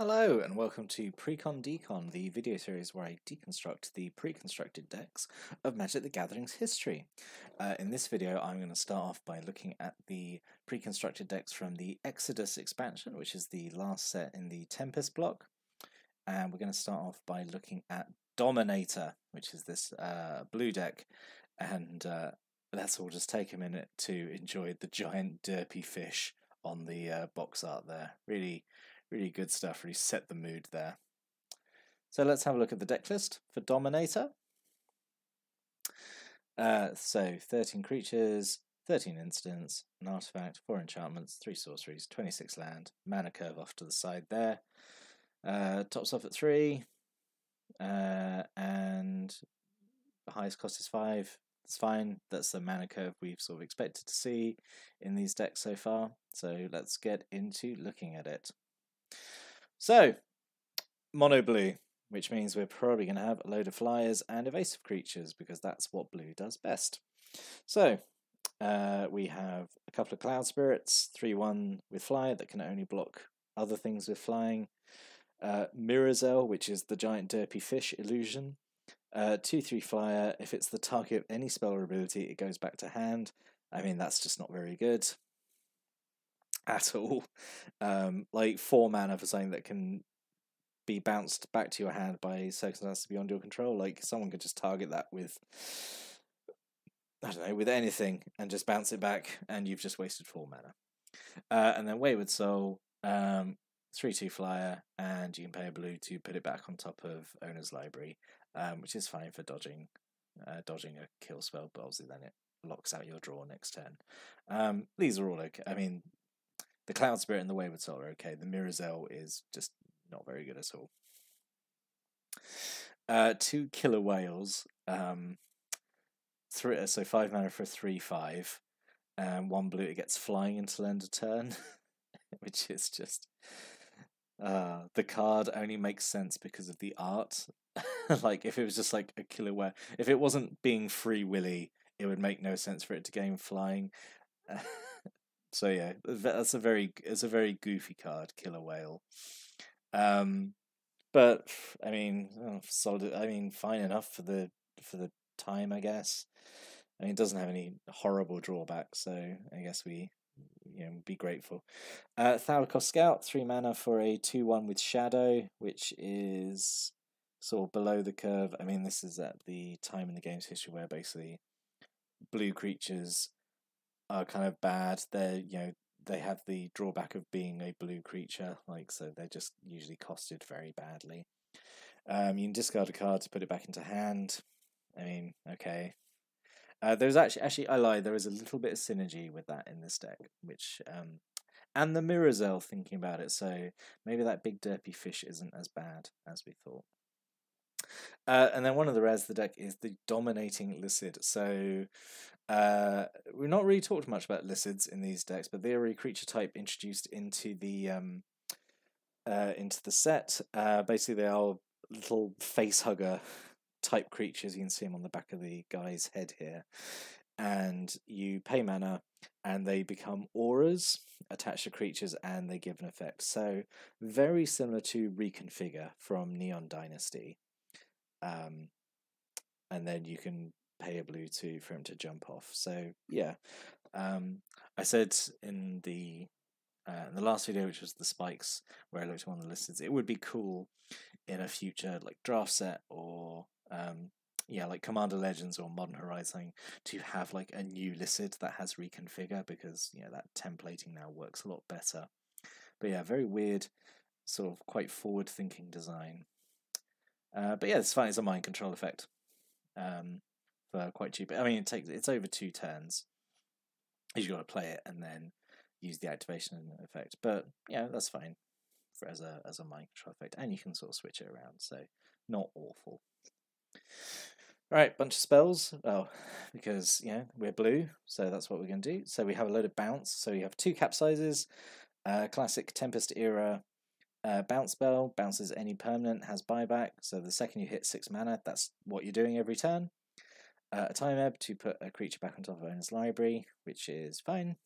Hello and welcome to Precon Decon, the video series where I deconstruct the pre-constructed decks of Magic the Gathering's history. In this video I'm going to start off by looking at the pre-constructed decks from the Exodus expansion, which is the last set in the Tempest block. And we're going to start off by looking at Dominator, which is this blue deck. And let's all just take a minute to enjoy the giant derpy fish on the box art there. Really good stuff, really set the mood there. So let's have a look at the deck list for Dominator. So 13 creatures, 13 instants, an artifact, 4 enchantments, 3 sorceries, 26 land, mana curve off to the side there. Tops off at 3, and the highest cost is 5. It's fine, that's the mana curve we've sort of expected to see in these decks so far. So let's get into looking at it. So, mono blue, which means we're probably going to have a load of flyers and evasive creatures because that's what blue does best. So, we have a couple of Cloud Spirits, 3/1 with flyer that can only block other things with flying. Mirrorzel, which is the giant derpy fish illusion. 2/3 flyer, if it's the target of any spell or ability, it goes back to hand. I mean, that's just not very good at all. Like 4 mana for something that can be bounced back to your hand by circumstances beyond your control. Like someone could just target that with, I don't know, with anything and just bounce it back, and you've just wasted 4 mana. And then Wayward Soul, 3/2 flyer, and you can pay a blue to put it back on top of Owner's Library, which is fine for dodging a kill spell, but obviously then it locks out your draw next turn. These are all okay. I mean, the Cloud Spirit and the Wayward Soul are okay. The Mirrorzel is just not very good at all. 2 killer whales. So 5 mana for a 3/5. 1 blue, it gets flying until end of turn, which is just... the card only makes sense because of the art. Like, if it was just like a killer whale, if it wasn't being Free Willy, it would make no sense for it to gain flying. So yeah, it's a very goofy card, Killer Whale. But I mean, solid. I mean, fine enough for the time, I guess. I mean, it doesn't have any horrible drawbacks, so I guess we, be grateful. Thalakos Scout, 3 mana for a 2/1 with Shadow, which is sort of below the curve. I mean, this is at the time in the game's history where basically blue creatures are kind of bad. They have the drawback of being a blue creature, so they're just usually costed very badly. You can discard a card to put it back into hand. I mean, okay. There's actually I lied. There is a little bit of synergy with that in this deck, which and the Mirrorzel, thinking about it. So maybe that big derpy fish isn't as bad as we thought. And then one of the rares of the deck is the Dominating Licid. So we've not really talked much about Licids in these decks, but they are a creature type introduced into the set. Basically, they are little face hugger type creatures. You can see them on the back of the guy's head here. And you pay mana, and they become auras attached to creatures, and they give an effect. So very similar to Reconfigure from Neon Dynasty. And then you can pay a blue for him to jump off. So yeah, I said in the last video, which was the spikes, where I looked at one of the listings, it would be cool in a future like draft set or like Commander Legends or Modern Horizon to have like a new Licid that has Reconfigure, because that templating now works a lot better. But yeah, very weird, sort of quite forward thinking design. But yeah, it's fine. It's a mind control effect for quite cheap. I mean, it's over 2 turns. You've got to play it and then use the activation effect. But yeah, that's fine as a mind control effect, and you can sort of switch it around. So not awful. Right, bunch of spells. Oh, because we're blue, so that's what we're going to do. So we have a load of bounce. So you have 2 capsizes, classic Tempest era. Bounce spell, bounces any permanent, has buyback, so the second you hit 6 mana, that's what you're doing every turn. A time ebb to put a creature back on top of owner's library, which is fine.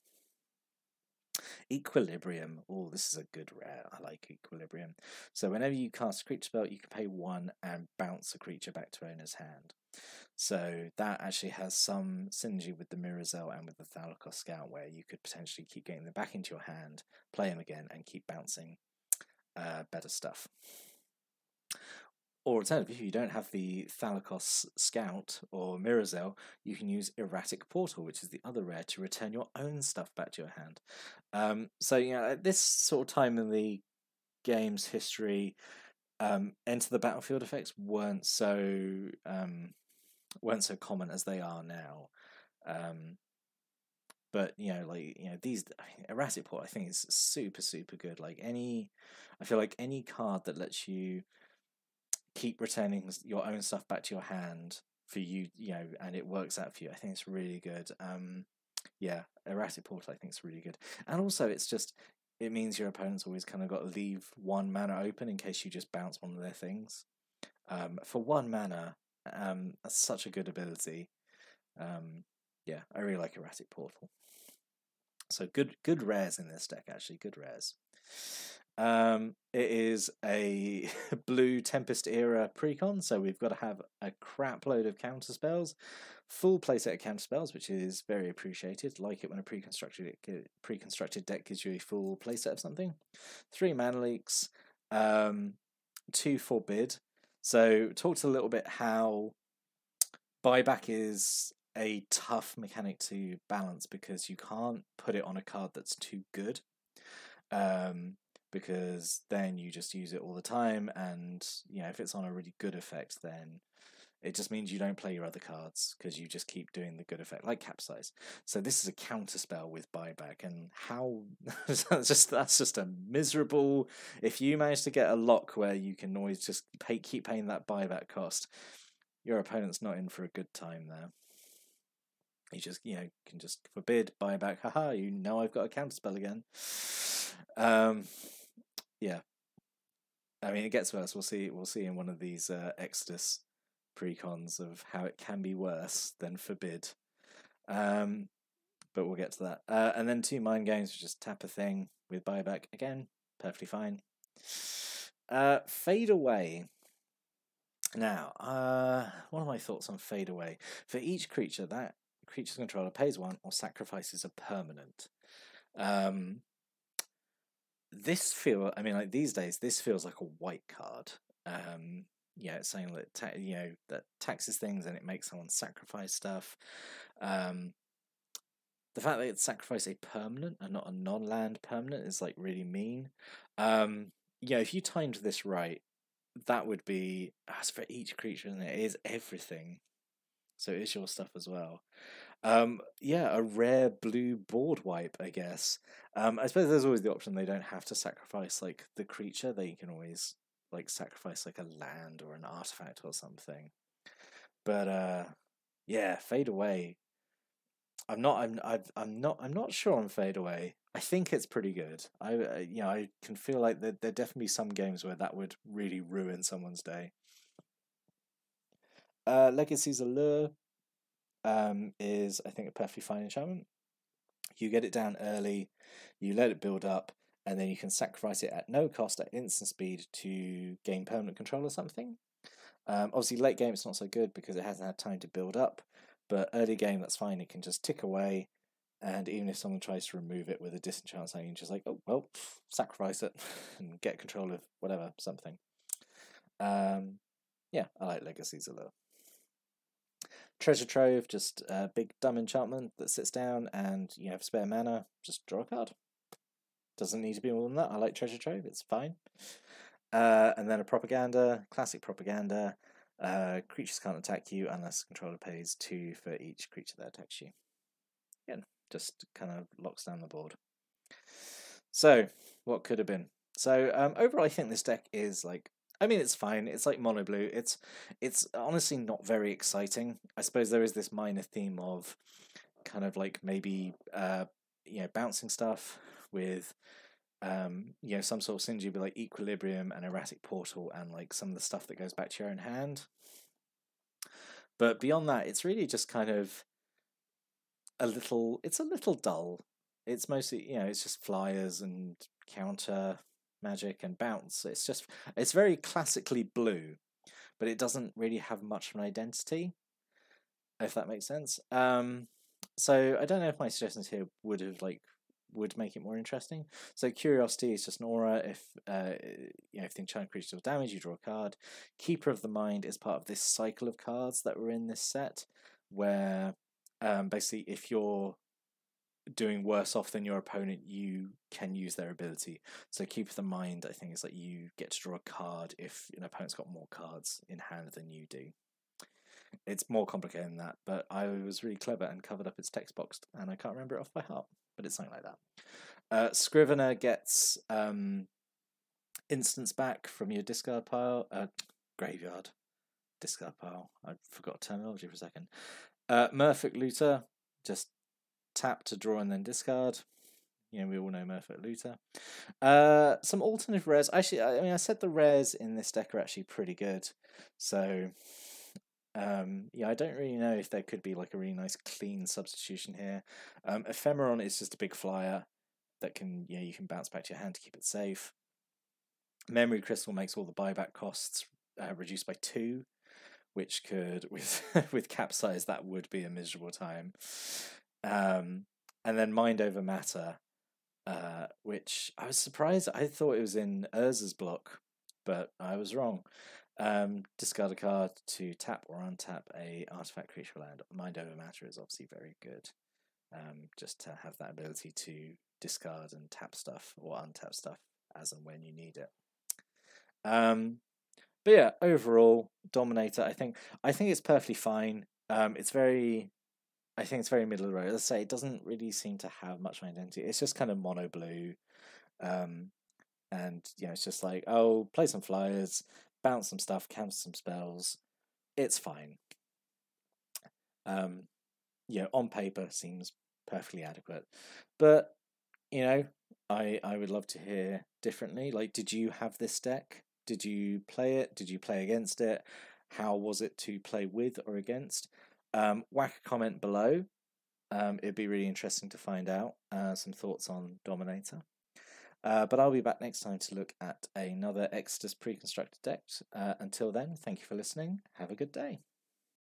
Equilibrium. Oh, this is a good rare. I like Equilibrium. So whenever you cast a creature spell, you can pay 1 and bounce a creature back to owner's hand. So that actually has some synergy with the Mirrorzel and with the Thalakos Scout, where you could potentially keep getting them back into your hand, play them again, and keep bouncing better stuff. Or alternatively, if you don't have the Thalakos Scout or Mirrorzel, you can use Erratic Portal, which is the other rare, to return your own stuff back to your hand. So, you know, at this sort of time in the game's history, Enter the Battlefield effects weren't so common as they are now. But you know, like, you know, these Erratic Portal, I think, is super good. Like I feel like any card that lets you keep returning your own stuff back to your hand for you, you know, and it works out for you, I think it's really good. Yeah, Erratic Portal, I think, is really good. And also, it means your opponent's always kind of got to leave 1 mana open in case you just bounce one of their things. For 1 mana, that's such a good ability. Yeah, I really like Erratic Portal. So good rares in this deck, actually, good rares. It is a blue Tempest era precon, so we've got to have a crap load of counter spells, full playset of counter spells, which is very appreciated. Like it when a preconstructed deck gives you a full playset of something. 3 mana leaks, 2 forbid. So talked a little bit how buyback is a tough mechanic to balance because you can't put it on a card that's too good. Because then you just use it all the time, and you know, if it's on a really good effect, then it just means you don't play your other cards because you just keep doing the good effect, like Capsize. So this is a counter spell with buyback, and how that's just a miserable. If you manage to get a lock where you can always just keep paying that buyback cost, your opponent's not in for a good time there. You just, you know, can just forbid buyback. Haha! You know I've got a counter spell again. Yeah, I mean, it gets worse. We'll see in one of these Exodus precons of how it can be worse than forbid. But we'll get to that. And then 2 mind games, which just tap a thing with buyback again, perfectly fine. Fade Away. Now, what are my thoughts on Fade Away? For each creature, that creature's controller pays 1 or sacrifices a permanent. I mean, like these days, this feels like a white card. Yeah, it's saying that that taxes things and it makes someone sacrifice stuff. The fact that it sacrifices a permanent and not a non-land permanent is like really mean. Yeah, if you timed this right, that would be as for each creature, and it is everything. So it is your stuff as well. Yeah, a rare blue board wipe, I guess. I suppose there's always the option they don't have to sacrifice like the creature. They can always like sacrifice like a land or an artifact or something. But yeah, Fade Away. I'm not sure on Fade Away. I think it's pretty good. I can feel like there definitely some games where that would really ruin someone's day. Legacy's Allure is, I think, a perfectly fine enchantment. You get it down early, you let it build up, and then you can sacrifice it at no cost at instant speed to gain permanent control or something. Obviously, late game it's not so good because it hasn't had time to build up, but early game that's fine. It can just tick away, and even if someone tries to remove it with a disenchant sign, you can just like, oh well, sacrifice it and get control of whatever something. Yeah, I like Legacy's Allure. Treasure Trove, just a big dumb enchantment that sits down and you have spare mana, just draw a card. Doesn't need to be more than that. I like Treasure Trove, it's fine. And then a Propaganda, classic Propaganda. Creatures can't attack you unless the controller pays 2 for each creature that attacks you. Again, just kind of locks down the board. So, what could have been? So, overall, I think this deck is like, I mean, it's fine. It's like mono blue. It's honestly not very exciting. I suppose there is this minor theme of kind of like maybe bouncing stuff with some sort of synergy, but like Equilibrium and Erratic Portal and like some of the stuff that goes back to your own hand. But beyond that, it's really just kind of a little dull. it's mostly, it's just flyers and counter magic and bounce. It's very classically blue, but it doesn't really have much of an identity, if that makes sense. So I don't know if my suggestions here would make it more interesting. So curiosity is just an aura. If if the enchanted creature deals damage, you draw a card. Keeper of the Mind is part of this cycle of cards that were in this set, where basically if you're doing worse off than your opponent, you can use their ability. So Keeper of the Mind, I think, is like you get to draw a card if an opponent's got more cards in hand than you do. It's more complicated than that, but I was really clever and covered up its text box, and I can't remember it off by heart, but it's something like that. Scrivener gets instants back from your discard pile, graveyard, discard pile. I forgot terminology for a second. Merfolk Looter, just tap to draw and then discard. We all know Merfolk Looter. Some alternative rares. Actually, I said the rares in this deck are actually pretty good. So, I don't really know if there could be like a really nice clean substitution here. Ephemeron is just a big flyer that can, you can bounce back to your hand to keep it safe. Memory Crystal makes all the buyback costs reduced by 2, which could, with Capsize, that would be a miserable time. And then Mind Over Matter, which I was surprised. I thought it was in Urza's block, but I was wrong. Discard a card to tap or untap a artifact, creature, land. Mind Over Matter is obviously very good. Just to have that ability to discard and tap stuff or untap stuff as and when you need it. But yeah, overall, Dominator, I think it's perfectly fine. I think it's very middle of the road. As I say, it doesn't really seem to have much of an identity. It's just kind of mono blue. And it's just like, oh, play some flyers, bounce some stuff, counter some spells. It's fine. On paper seems perfectly adequate. But, I would love to hear differently. Like, did you have this deck? Did you play it? Did you play against it? How was it to play with or against? Whack a comment below. It'd be really interesting to find out some thoughts on Dominator. But I'll be back next time to look at another Exodus pre-constructed deck. Until then, thank you for listening. Have a good day.